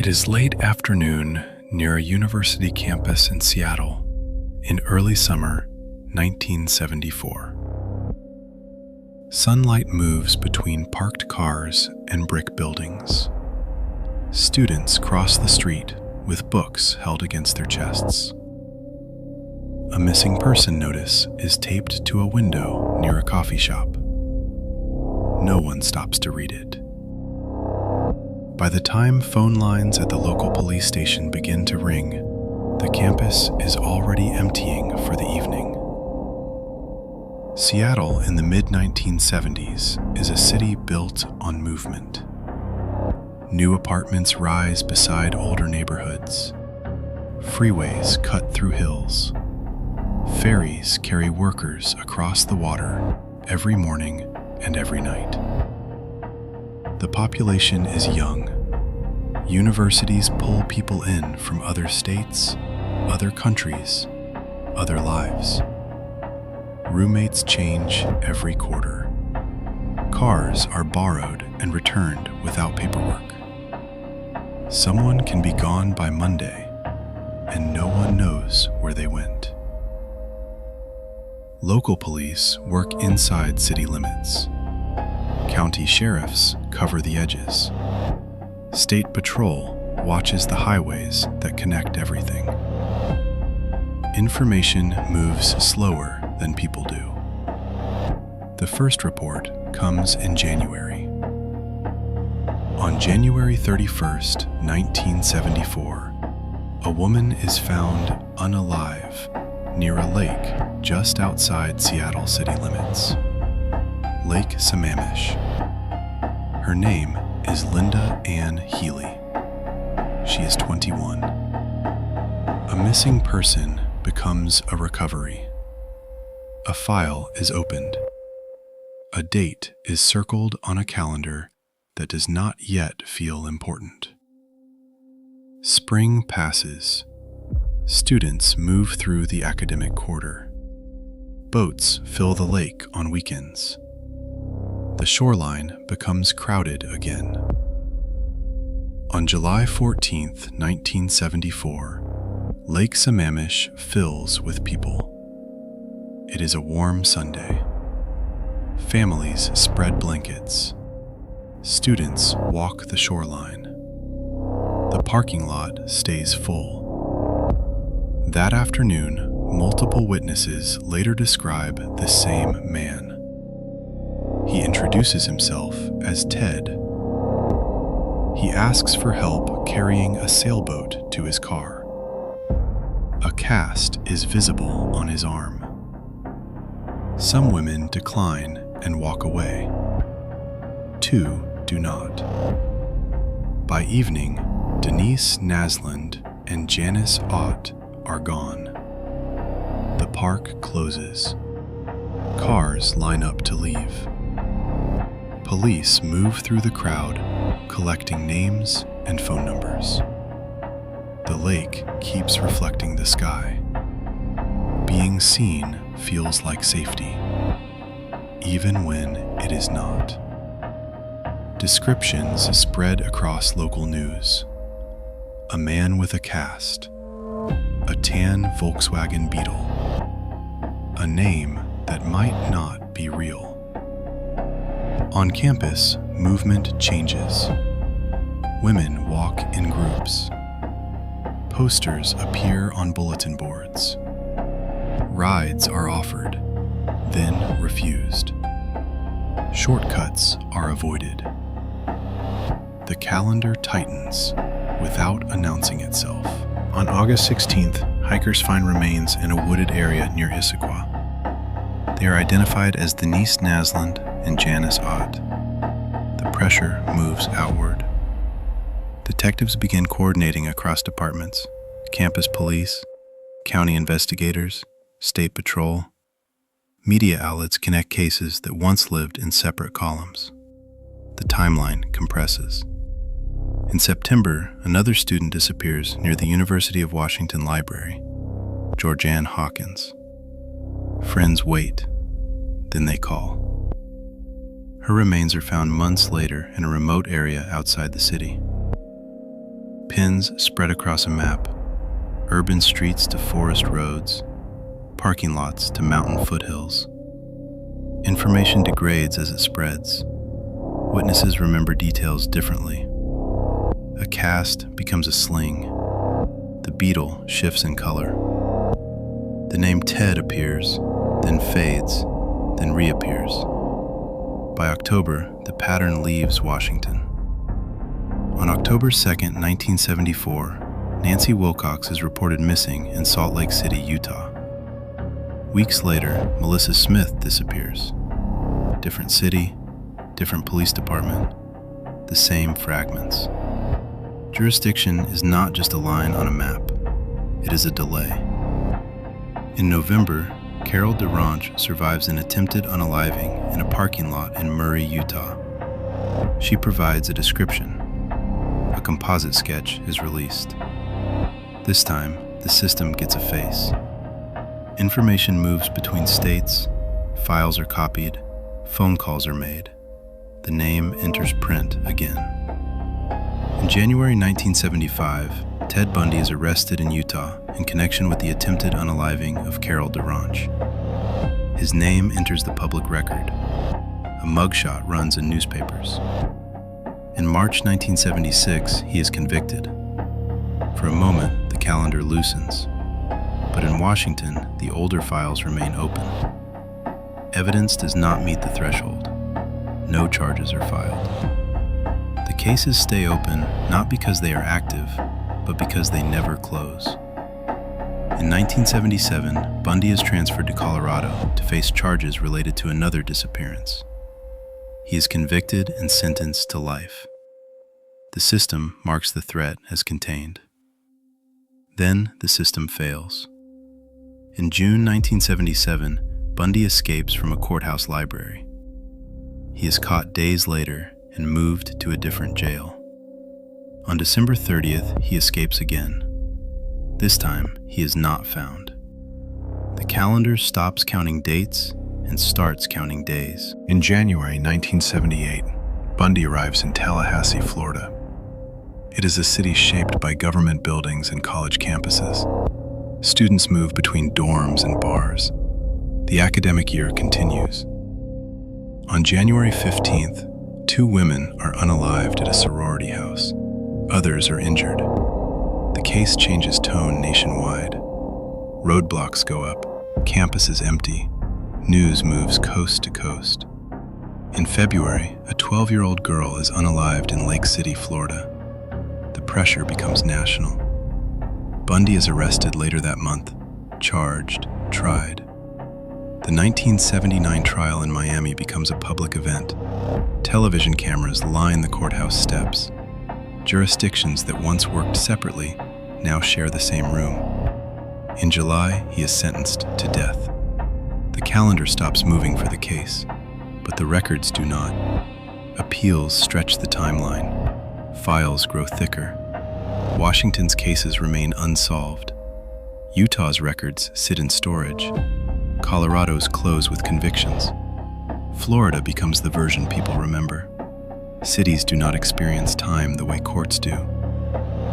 It is late afternoon near a university campus in Seattle in early summer 1974. Sunlight moves between parked cars and brick buildings. Students cross the street with books held against their chests. A missing person notice is taped to a window near a coffee shop. No one stops to read it. By the time phone lines at the local police station begin to ring, the campus is already emptying for the evening. Seattle in the mid-1970s is a city built on movement. New apartments rise beside older neighborhoods. Freeways cut through hills. Ferries carry workers across the water every morning and every night. The population is young. Universities pull people in from other states, other countries, other lives. Roommates change every quarter. Cars are borrowed and returned without paperwork. Someone can be gone by Monday, and no one knows where they went. Local police work inside city limits. County sheriffs cover the edges. State Patrol watches the highways that connect everything. Information moves slower than people do. The first report comes in January. On January 31st, 1974, a woman is found unalive near a lake just outside Seattle city limits. Lake Sammamish. Her name is Linda Ann Healy. She is 21. A missing person becomes a recovery. A file is opened. A date is circled on a calendar that does not yet feel important. Spring passes. Students move through the academic quarter. Boats fill the lake on weekends. The shoreline becomes crowded again. On July 14, 1974, Lake Sammamish fills with people. It is a warm Sunday. Families spread blankets. Students walk the shoreline. The parking lot stays full. That afternoon, multiple witnesses later describe the same man. He introduces himself as Ted. He asks for help carrying a sailboat to his car. A cast is visible on his arm. Some women decline and walk away. 2 do not. By evening, Denise Nasland and Janice Ott are gone. The park closes. Cars line up to leave. Police move through the crowd, collecting names and phone numbers. The lake keeps reflecting the sky. Being seen feels like safety, even when it is not. Descriptions spread across local news. A man with a cast. A tan Volkswagen Beetle. A name that might not be real. On campus, movement changes. Women walk in groups. Posters appear on bulletin boards. Rides are offered, then refused. Shortcuts are avoided. The calendar tightens without announcing itself. On August 16th, hikers find remains in a wooded area near Issaquah. They are identified as Denise Nasland and Janice Ott. The pressure moves outward. Detectives begin coordinating across departments: campus police, county investigators, state patrol. Media outlets connect cases that once lived in separate columns. The timeline compresses. In September, another student disappears near the University of Washington Library, Georgianne Hawkins. Friends wait, then they call. Her remains are found months later in a remote area outside the city. Pins spread across a map, urban streets to forest roads, parking lots to mountain foothills. Information degrades as it spreads. Witnesses remember details differently. A cast becomes a sling. The beetle shifts in color. The name Ted appears, then fades, then reappears. By October, the pattern leaves Washington. On October 2nd, 1974, Nancy Wilcox is reported missing in Salt Lake City, Utah. Weeks later, Melissa Smith disappears. Different city, different police department, the same fragments. Jurisdiction is not just a line on a map, it is a delay. In November, Carol DeRanch survives an attempted unaliving in a parking lot in Murray, Utah. She provides a description. A composite sketch is released. This time, the system gets a face. Information moves between states, files are copied, phone calls are made. The name enters print again. In January 1975, Ted Bundy is arrested in Utah in connection with the attempted unaliving of Carol DeRanch. His name enters the public record. A mugshot runs in newspapers. In March 1976, he is convicted. For a moment, the calendar loosens. But in Washington, the older files remain open. Evidence does not meet the threshold. No charges are filed. The cases stay open not because they are active, but because they never close. In 1977, Bundy is transferred to Colorado to face charges related to another disappearance. He is convicted and sentenced to life. The system marks the threat as contained. Then the system fails. In June 1977, Bundy escapes from a courthouse library. He is caught days later and moved to a different jail. On December 30th, he escapes again. This time, he is not found. The calendar stops counting dates and starts counting days. In January 1978, Bundy arrives in Tallahassee, Florida. It is a city shaped by government buildings and college campuses. Students move between dorms and bars. The academic year continues. On January 15th, 2 women are unalived at a sorority house. Others are injured. The case changes tone nationwide. Roadblocks go up. Campus is empty. News moves coast to coast. In February, a 12-year-old girl is unalived in Lake City, Florida. The pressure becomes national. Bundy is arrested later that month, charged, tried. The 1979 trial in Miami becomes a public event. Television cameras line the courthouse steps. Jurisdictions that once worked separately now share the same room. In July, he is sentenced to death. The calendar stops moving for the case, but the records do not. Appeals stretch the timeline. Files grow thicker. Washington's cases remain unsolved. Utah's records sit in storage. Colorado's close with convictions. Florida becomes the version people remember. Cities do not experience time the way courts do.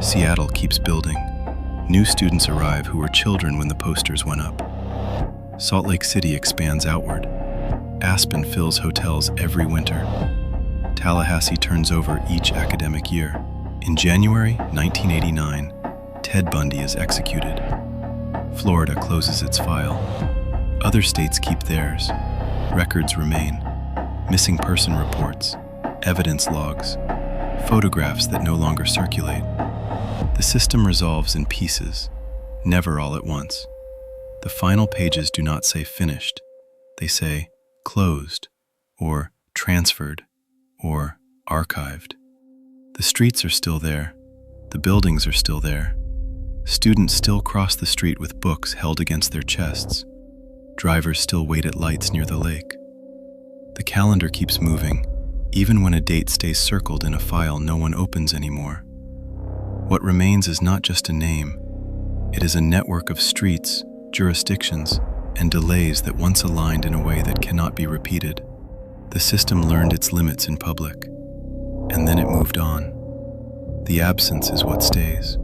Seattle keeps building. New students arrive who were children when the posters went up. Salt Lake City expands outward. Aspen fills hotels every winter. Tallahassee turns over each academic year. In January 1989, Ted Bundy is executed. Florida closes its file. Other states keep theirs. Records remain. Missing person reports, evidence logs, photographs that no longer circulate. The system resolves in pieces, never all at once. The final pages do not say finished. They say closed, or transferred, or archived. The streets are still there. The buildings are still there. Students still cross the street with books held against their chests. Drivers still wait at lights near the lake. The calendar keeps moving, even when a date stays circled in a file no one opens anymore. What remains is not just a name. It is a network of streets, jurisdictions, and delays that once aligned in a way that cannot be repeated. The system learned its limits in public, and then it moved on. The absence is what stays.